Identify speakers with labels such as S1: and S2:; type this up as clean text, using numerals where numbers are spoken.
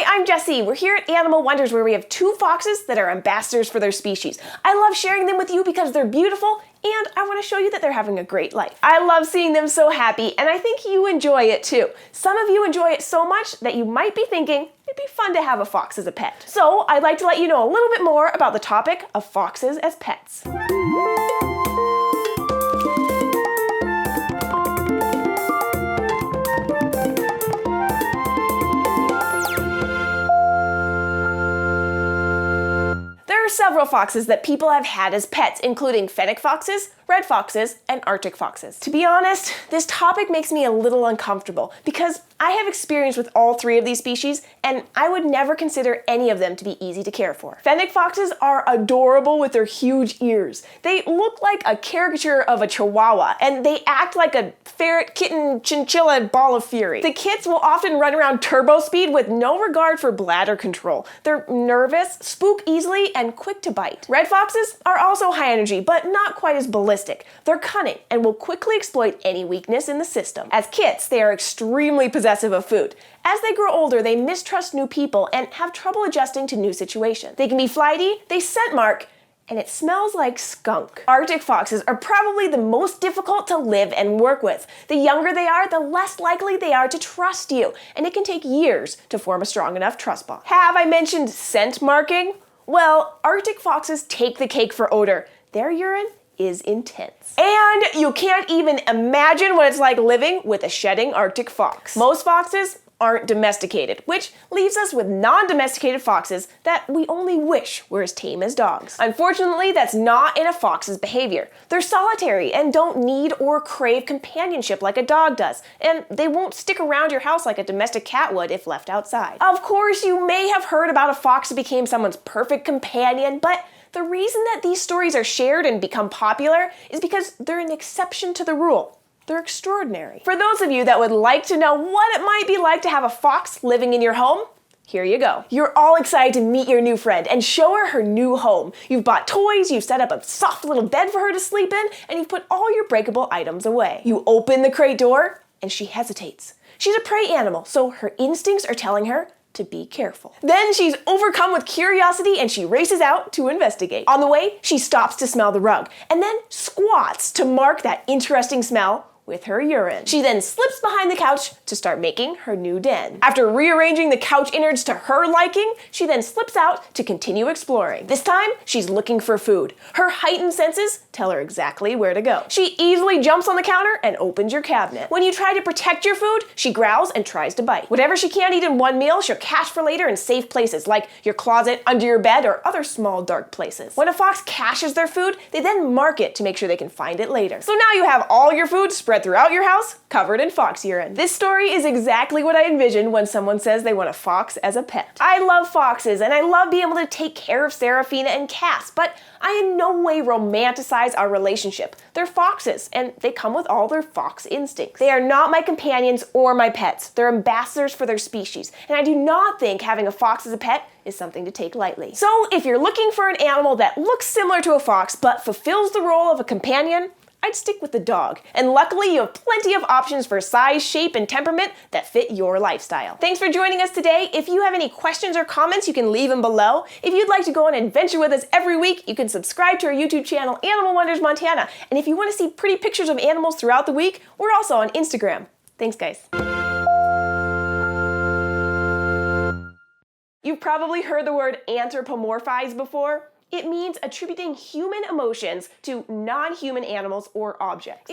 S1: Hi, I'm Jessi. We're here at Animal Wonders where we have two foxes that are ambassadors for their species. I love sharing them with you because they're beautiful and I want to show you that they're having a great life. I love seeing them so happy and I think you enjoy it too. Some of you enjoy it so much that you might be thinking it'd be fun to have a fox as a pet. So I'd like to let you know a little bit more about the topic of foxes as pets. There are several foxes that people have had as pets, including fennec foxes, red foxes, and Arctic foxes. To be honest, this topic makes me a little uncomfortable because I have experience with all three of these species and I would never consider any of them to be easy to care for. Fennec foxes are adorable with their huge ears. They look like a caricature of a chihuahua and they act like a ferret, kitten, chinchilla ball of fury. The kits will often run around turbo speed with no regard for bladder control. They're nervous, spook easily, and quick to bite. Red foxes are also high energy, but not quite as ballistic. They're cunning and will quickly exploit any weakness in the system. As kits, they are extremely possessive of food. As they grow older, they mistrust new people and have trouble adjusting to new situations. They can be flighty, they scent mark, and it smells like skunk. Arctic foxes are probably the most difficult to live and work with. The younger they are, the less likely they are to trust you, and it can take years to form a strong enough trust bond. Have I mentioned scent marking? Well, Arctic foxes take the cake for odor. Their urine is intense. And you can't even imagine what it's like living with a shedding Arctic fox. Most foxes aren't domesticated, which leaves us with non-domesticated foxes that we only wish were as tame as dogs. Unfortunately, that's not in a fox's behavior. They're solitary and don't need or crave companionship like a dog does, and they won't stick around your house like a domestic cat would if left outside. Of course, you may have heard about a fox that became someone's perfect companion, but the reason that these stories are shared and become popular is because they're an exception to the rule. They're extraordinary. For those of you that would like to know what it might be like to have a fox living in your home, here you go. You're all excited to meet your new friend and show her new home. You've bought toys, you've set up a soft little bed for her to sleep in, and you've put all your breakable items away. You open the crate door, and she hesitates. She's a prey animal, so her instincts are telling her to be careful. Then she's overcome with curiosity and she races out to investigate. On the way, she stops to smell the rug and then squats to mark that interesting smell with her urine. She then slips behind the couch to start making her new den. After rearranging the couch innards to her liking, she then slips out to continue exploring. This time, she's looking for food. Her heightened senses tell her exactly where to go. She easily jumps on the counter and opens your cabinet. When you try to protect your food, she growls and tries to bite. Whatever she can't eat in one meal, she'll cache for later in safe places like your closet, under your bed, or other small dark places. When a fox caches their food, they then mark it to make sure they can find it later. So now you have all your food spread throughout your house, covered in fox urine. This story is exactly what I envision when someone says they want a fox as a pet. I love foxes and I love being able to take care of Seraphina and Cass, but I in no way romanticize our relationship. They're foxes and they come with all their fox instincts. They are not my companions or my pets. They're ambassadors for their species, and I do not think having a fox as a pet is something to take lightly. So if you're looking for an animal that looks similar to a fox but fulfills the role of a companion, I'd stick with the dog. And luckily, you have plenty of options for size, shape, and temperament that fit your lifestyle. Thanks for joining us today. If you have any questions or comments, you can leave them below. If you'd like to go on an adventure with us every week, you can subscribe to our YouTube channel, Animal Wonders Montana. And if you want to see pretty pictures of animals throughout the week, we're also on Instagram. Thanks, guys. You've probably heard the word anthropomorphize before. It means attributing human emotions to non-human animals or objects.